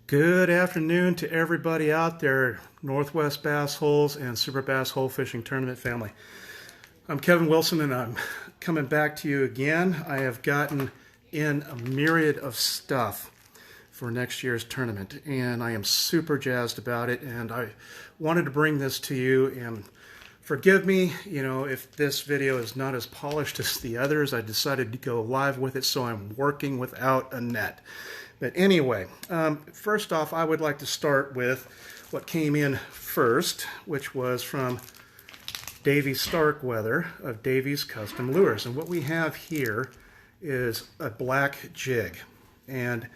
Good afternoon to everybody out there, Northwest Bass Holes and Super Bass Hole Fishing Tournament family. I'm Kevin Wilson and I'm coming back to you again. I have gotten in a myriad of stuff for next year's tournament and I am super jazzed about it, and I wanted to bring this to you. And forgive me, if this video is not as polished as the others. I decided to go live with it, so I'm working without a net. But anyway, first off, I would like to start with what came in first, which was from Davy Starkweather of Davy's Custom Lures. And what we have here is a black jig. And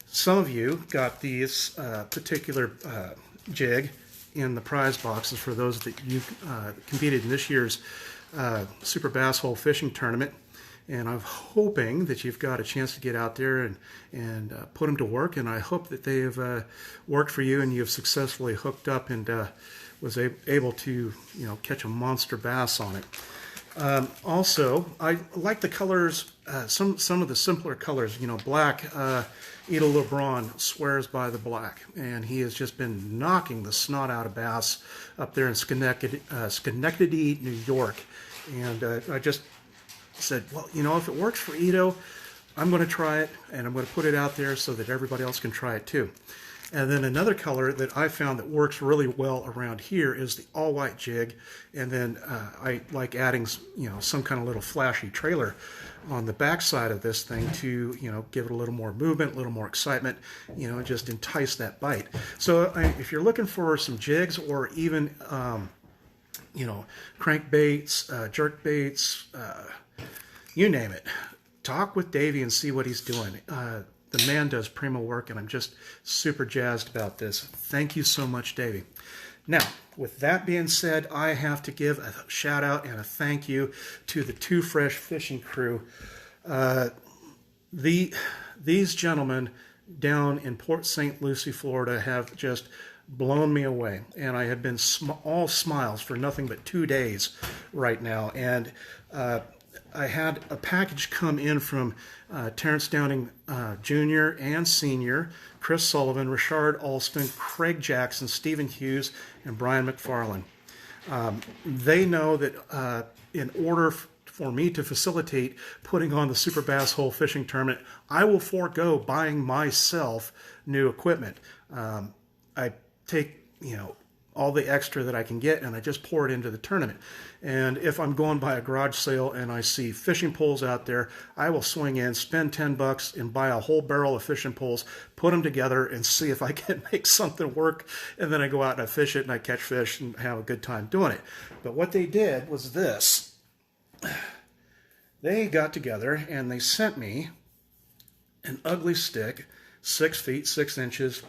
some of you got these particular jig in the prize boxes for those that you competed in this year's Super Bass Hole Fishing Tournament. And I'm hoping that you've got a chance to get out there and put them to work. And I hope that they have worked for you and you've successfully hooked up and was able to, catch a monster bass on it. Also, I like the colors, some of the simpler colors. Black. Ito LeBron swears by the black, and he has just been knocking the snot out of bass up there in Schenectady, New York. And I just said, well, if it works for Ito, I'm going to try it, and I'm going to put it out there so that everybody else can try it too. And then another color that I found that works really well around here is the all-white jig. And then I like adding, some kind of little flashy trailer on the back side of this thing to, give it a little more movement, a little more excitement, just entice that bite. So if you're looking for some jigs or even, crankbaits, jerk baits, you name it, talk with Davy and see what he's doing. The man does primo work, and I'm just super jazzed about this. Thank you so much, Davy. Now, with that being said, I have to give a shout out and a thank you to the Too Fresh Fishing crew. These gentlemen down in Port St. Lucie, Florida have just blown me away, and I have been all smiles for nothing but 2 days right now. And I had a package come in from Terrence Downing Jr. and Sr., Chris Sullivan, Richard Alston, Craig Jackson, Stephen Hughes, and Brian McFarland. They know that in order for me to facilitate putting on the Super Bass Hole Fishing Tournament, I will forego buying myself new equipment. I take, all the extra that I can get, and I just pour it into the tournament. And if I'm going by a garage sale and I see fishing poles out there, I will swing in, spend $10 and buy a whole barrel of fishing poles, put them together and see if I can make something work. And then I go out and I fish it and I catch fish and have a good time doing it. But what they did was this. They got together and they sent me an ugly stick, 6 feet, 6 inches,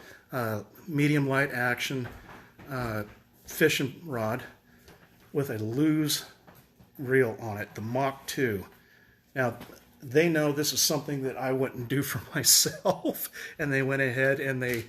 medium light action, fishing rod with a Lew's reel on it, the Mach 2. Now, they know this is something that I wouldn't do for myself, and they went ahead and they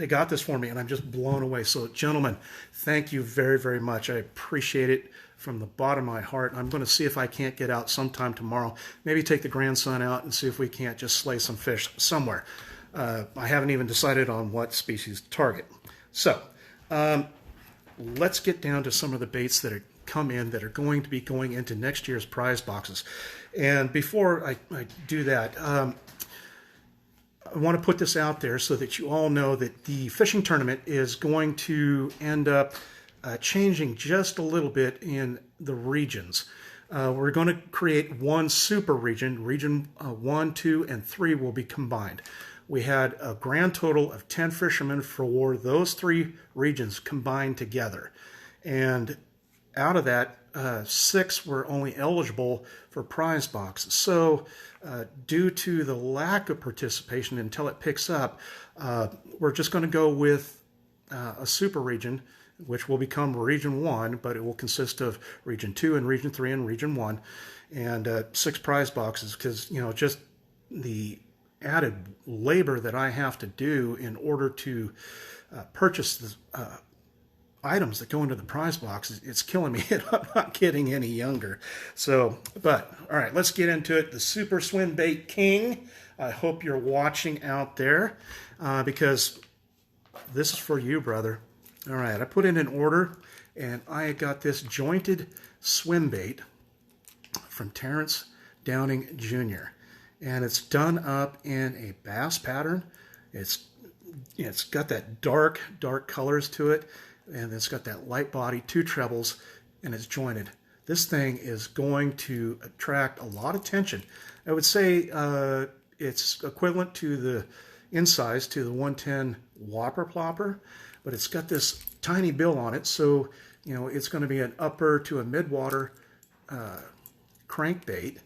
got this for me, and I'm just blown away. So, gentlemen, thank you very, very much. I appreciate it from the bottom of my heart. I'm going to see if I can't get out sometime tomorrow, maybe take the grandson out and see if we can't just slay some fish somewhere. I haven't even decided on what species to target. So, let's get down to some of the baits that are come in that are going to be going into next year's prize boxes. And before I do that, I want to put this out there so that you all know that the fishing tournament is going to end up changing just a little bit in the regions. We're going to create one super region. Region 1, 2, and 3 will be combined. We had a grand total of 10 fishermen for those 3 regions combined together. And out of that, 6 were only eligible for prize boxes. So due to the lack of participation until it picks up, we're just going to go with a super region, which will become Region 1, but it will consist of Region 2 and Region 3 and Region 1, and 6 prize boxes, because, just the added labor that I have to do in order to purchase the items that go into the prize box, it's killing me. I'm not getting any younger. So, but all right, let's get into it. The Super Swimbait King I hope you're watching out there because this is for you, brother. All right, I put in an order, and I got this jointed swim bait from Terrence Downing Jr. And it's done up in a bass pattern. It's got that dark colors to it, and it's got that light body, 2 trebles, and it's jointed. This thing is going to attract a lot of attention. I would say it's equivalent to the in size to the 110 Whopper Plopper, but it's got this tiny bill on it, so it's going to be an upper to a mid-water crankbait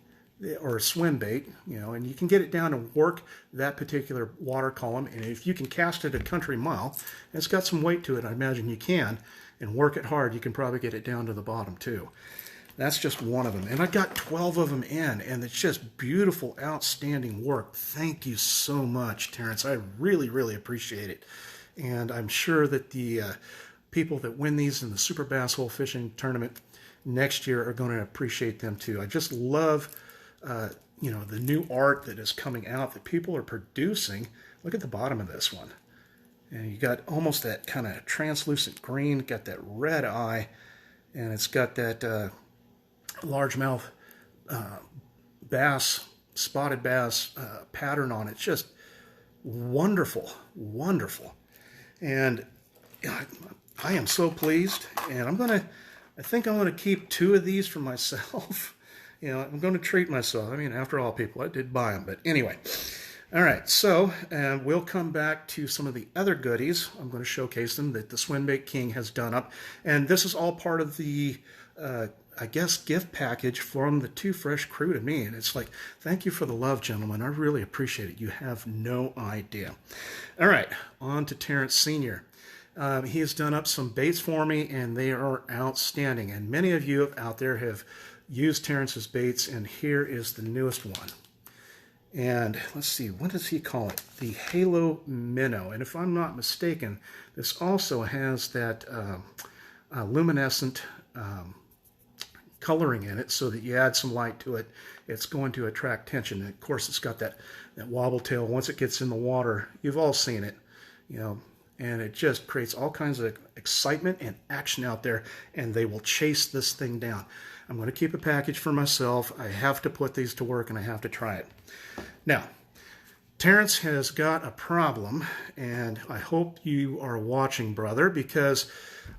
or swim bait, and you can get it down and work that particular water column. And if you can cast it a country mile, it's got some weight to it, I imagine you can, and work it hard, you can probably get it down to the bottom too. That's just one of them. And I got 12 of them in, and it's just beautiful, outstanding work. Thank you so much, Terrence. I really, really appreciate it. And I'm sure that the people that win these in the Super Bass Hole Fishing Tournament next year are going to appreciate them too. I just love the new art that is coming out that people are producing. Look at the bottom of this one. And you got almost that kind of translucent green, got that red eye, and it's got that largemouth bass, spotted bass pattern on it. It's just wonderful, wonderful. And I am so pleased, and I think I'm gonna keep 2 of these for myself. I'm going to treat myself. I mean, after all, people, I did buy them. But anyway, all right. So we'll come back to some of the other goodies. I'm going to showcase them that the Swimbait King has done up. And this is all part of the, I guess, gift package from the Too Fresh crew to me. And it's like, thank you for the love, gentlemen. I really appreciate it. You have no idea. All right. On to Terrence Sr. He has done up some baits for me, and they are outstanding. And many of you out there have used Terrence's baits, and here is the newest one. And let's see, what does he call it? The Halo Minnow. And if I'm not mistaken, this also has that luminescent coloring in it, so that you add some light to it, it's going to attract attention. And of course, it's got that wobble tail. Once it gets in the water, you've all seen it, and it just creates all kinds of excitement and action out there, and they will chase this thing down. I'm going to keep a package for myself. I have to put these to work, and I have to try it. Now, Terrence has got a problem, and I hope you are watching, brother, because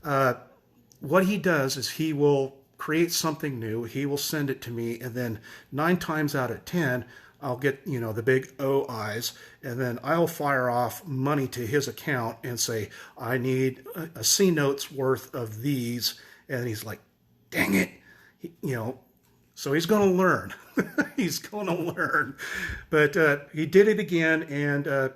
what he does is he will create something new. He will send it to me, and then 9 times out of 10, I'll get, the big O eyes, and then I'll fire off money to his account and say, I need a C note's worth of these. And he's like, dang it. So he's going to learn. He's going to learn. But he did it again, and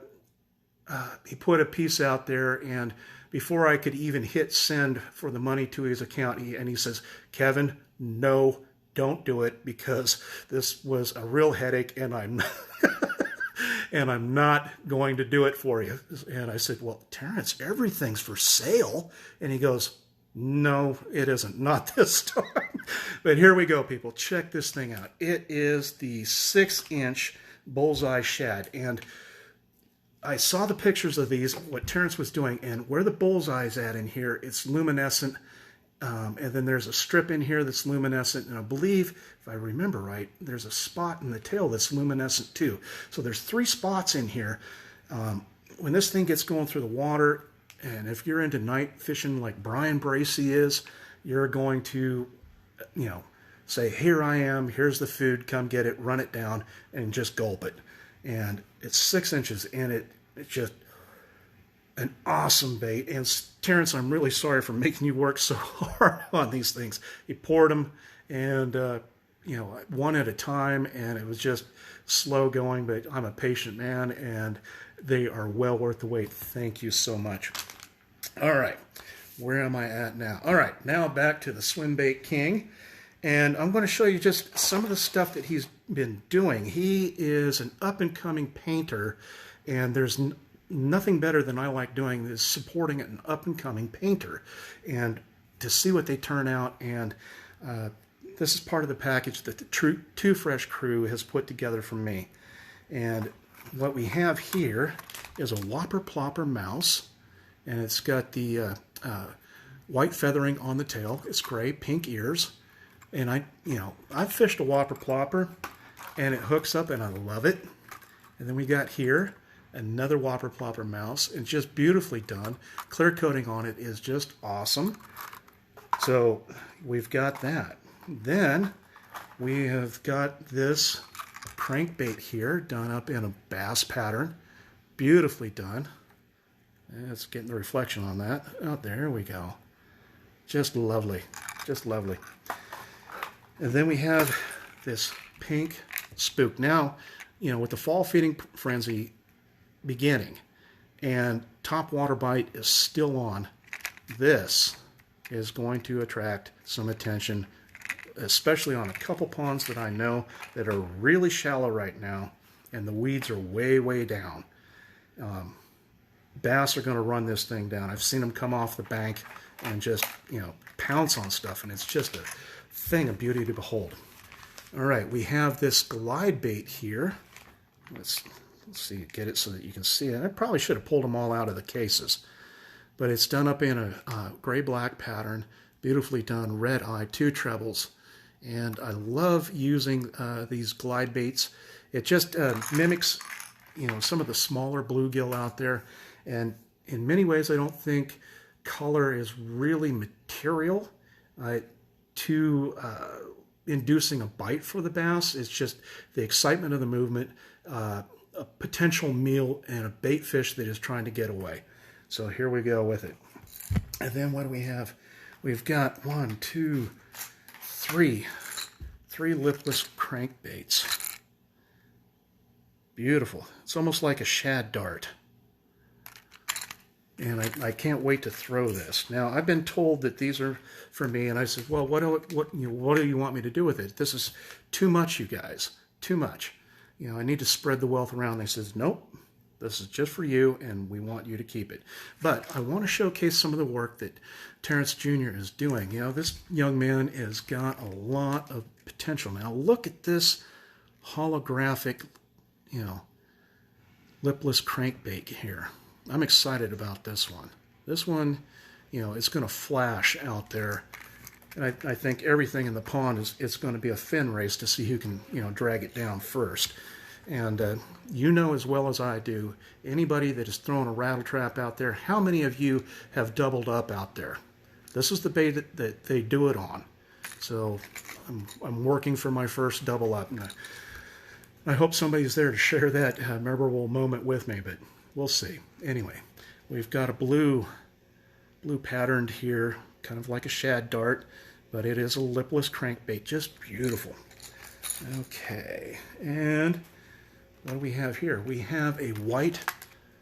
he put a piece out there, and before I could even hit send for the money to his account, he says, Kevin, no, don't do it, because this was a real headache, and I'm and I'm not going to do it for you. And I said, well, Terrence, everything's for sale. And he goes, no, it isn't. Not this time. But here we go, people. Check this thing out. It is the 6-inch bullseye shad. And I saw the pictures of these, what Terrence was doing, and where the bullseye's at in here, it's luminescent. And then there's a strip in here that's luminescent. And I believe, if I remember right, there's a spot in the tail that's luminescent too. So there's 3 spots in here. When this thing gets going through the water, and if you're into night fishing like Brian Bracey is, you're going to, say, here I am, here's the food, come get it, run it down, and just gulp it. And it's 6 inches, and it's just an awesome bait. And Terrence, I'm really sorry for making you work so hard on these things. You poured them, and, one at a time, and it was just slow going, but I'm a patient man, and they are well worth the wait. Thank you so much. All right, where am I at now? All right, now back to the Swimbait King, and I'm going to show you just some of the stuff that he's been doing. He is an up-and-coming painter, and there's nothing better than I like doing is supporting an up-and-coming painter, and to see what they turn out. And this is part of the package that the Too Fresh crew has put together for me. And what we have here is a Whopper Plopper mouse, and it's got the white feathering on the tail. It's gray, pink ears, and I've fished a Whopper Plopper, and it hooks up, and I love it. And then we got here another Whopper Plopper mouse, and just beautifully done. Clear coating on it is just awesome. So we've got that. Then we have got this crankbait here done up in a bass pattern. Beautifully done. And it's getting the reflection on that. Oh, there we go. Just lovely. Just lovely. And then we have this pink spook. Now, with the fall feeding frenzy beginning and top water bite is still on, this is going to attract some attention, especially on a couple ponds that I know that are really shallow right now, and the weeds are way, way down. Bass are going to run this thing down. I've seen them come off the bank and just, pounce on stuff, and it's just a thing of beauty to behold. All right, we have this glide bait here. Let's see, get it so that you can see it. I probably should have pulled them all out of the cases, but it's done up in a gray-black pattern, beautifully done, red eye, 2 trebles, and I love using these glide baits. It just mimics, some of the smaller bluegill out there, and in many ways I don't think color is really material to inducing a bite for the bass. It's just the excitement of the movement, a potential meal, and a bait fish that is trying to get away. So here we go with it. And then what do we have? We've got 1, 2, 3 lipless crankbaits. Beautiful. It's almost like a shad dart. And I can't wait to throw this. Now, I've been told that these are for me, and I said, well, what do you want me to do with it? This is too much, you guys. Too much. I need to spread the wealth around. They says, nope, this is just for you, and we want you to keep it. But I want to showcase some of the work that Terrence Jr. is doing. This young man has got a lot of potential. Now, look at this holographic, lipless crankbait here. I'm excited about this one. This one, it's going to flash out there. And I think everything in the pond it's going to be a fin race to see who can, drag it down first. And as well as I do, anybody that is throwing a rattle trap out there, how many of you have doubled up out there? This is the bait that they do it on. So I'm working for my first double up. And I hope somebody's there to share that memorable moment with me, but we'll see. Anyway, we've got a blue patterned here, kind of like a shad dart, but it is a lipless crankbait. Just beautiful. Okay, and what do we have here? We have a white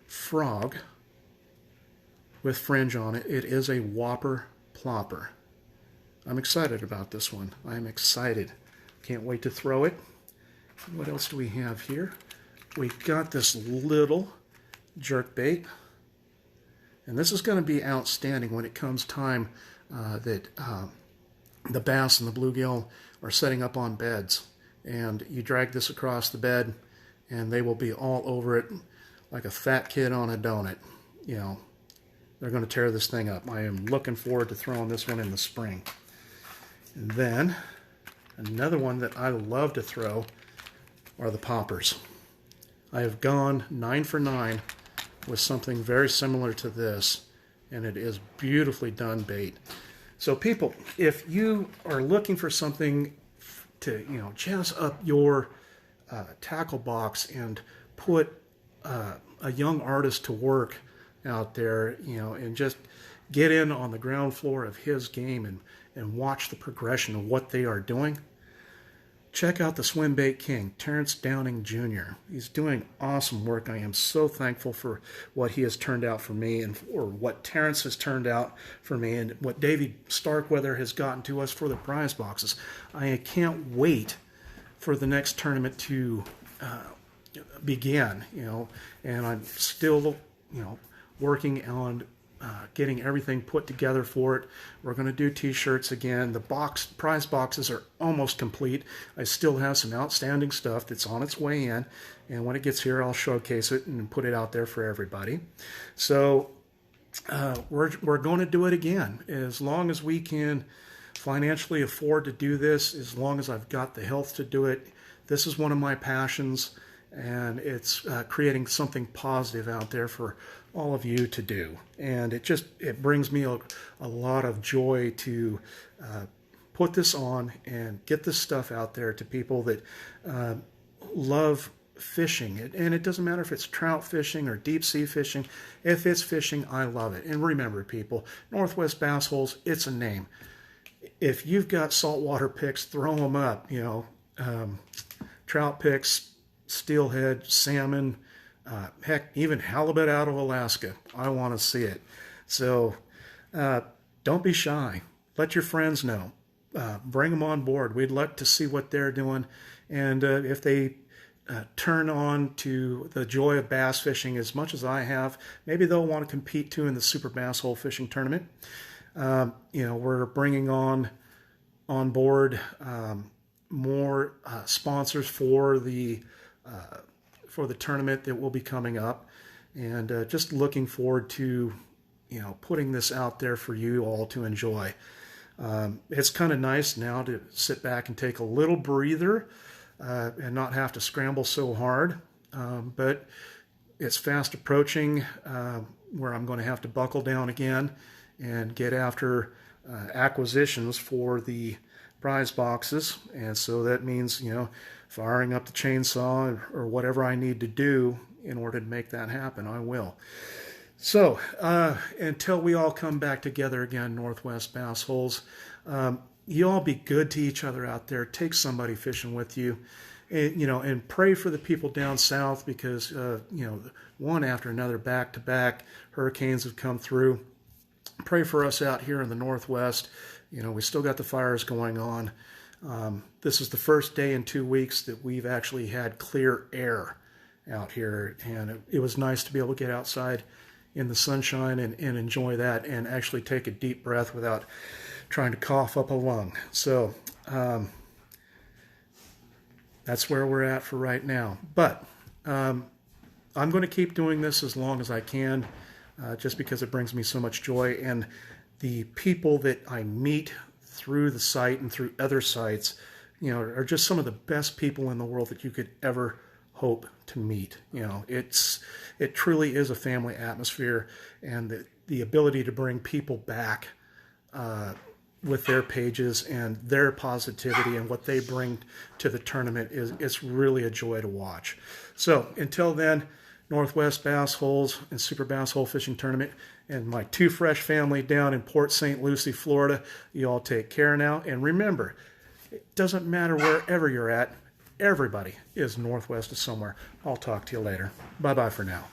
frog with fringe on it. It is a Whopper Plopper. I'm excited about this one. I'm excited. Can't wait to throw it. What else do we have here? We've got this little jerkbait, and this is going to be outstanding when it comes time that the bass and the bluegill are setting up on beds, and you drag this across the bed and they will be all over it like a fat kid on a donut. They're going to tear this thing up. I am looking forward to throwing this one in the spring. And then another one that I love to throw are the poppers. I have gone 9 for 9 with something very similar to this, and it is beautifully done bait. So people, if you are looking for something to jazz up your tackle box and put a young artist to work out there, and just get in on the ground floor of his game and watch the progression of what they are doing, check out the Swimbait King, Terrence Downing Jr. He's doing awesome work. I am so thankful for what he has turned out for me, and for what Terrence has turned out for me, and what Davy Starkweather has gotten to us for the prize boxes. I can't wait for the next tournament to begin, and I'm still, working on getting everything put together for it. We're going to do t-shirts again. The prize boxes are almost complete. I still have some outstanding stuff that's on its way in, and when it gets here, I'll showcase it and put it out there for everybody. So we're going to do it again as long as we can financially afford to do this, as long as I've got the health to do it. This is one of my passions, and it's creating something positive out there for all of you to do. And it brings me a lot of joy to put this on and get this stuff out there to people that love fishing. And it doesn't matter if it's trout fishing or deep sea fishing. If it's fishing, I love it. And remember, people, Northwest Bass Holes, it's a name. If you've got saltwater picks, throw them up. Trout picks, steelhead, salmon, heck, even halibut out of Alaska. I want to see it. So don't be shy. Let your friends know. Bring them on board. We'd like to see what they're doing. And if they turn on to the joy of bass fishing as much as I have, maybe they'll want to compete too in the Super Bass Hole Fishing Tournament. We're bringing on board more sponsors for the tournament that will be coming up, and just looking forward to putting this out there for you all to enjoy. It's kind of nice now to sit back and take a little breather and not have to scramble so hard, but it's fast approaching where I'm going to have to buckle down again and get after acquisitions for the prize boxes. And so that means firing up the chainsaw or whatever I need to do in order to make that happen. I will. So until we all come back together again, Northwest Bass Holes, you all be good to each other out there. Take somebody fishing with you, and pray for the people down south, because one after another, back to back hurricanes have come through. Pray for us out here in the Northwest. We still got the fires going on. This is the first day in 2 weeks that we've actually had clear air out here, and it was nice to be able to get outside in the sunshine and enjoy that, and actually take a deep breath without trying to cough up a lung. So that's where we're at for right now. But I'm going to keep doing this as long as I can, just because it brings me so much joy. And the people that I meet through the site and through other sites, are just some of the best people in the world that you could ever hope to meet. It truly is a family atmosphere, and the ability to bring people back with their pages and their positivity and what they bring to the tournament it's really a joy to watch. So until then, Northwest Bass Holes and Super Bass Hole Fishing Tournament and my Two Fresh family down in Port St. Lucie, Florida, you all take care now. And remember, it doesn't matter wherever you're at, everybody is northwest of somewhere. I'll talk to you later. Bye-bye for now.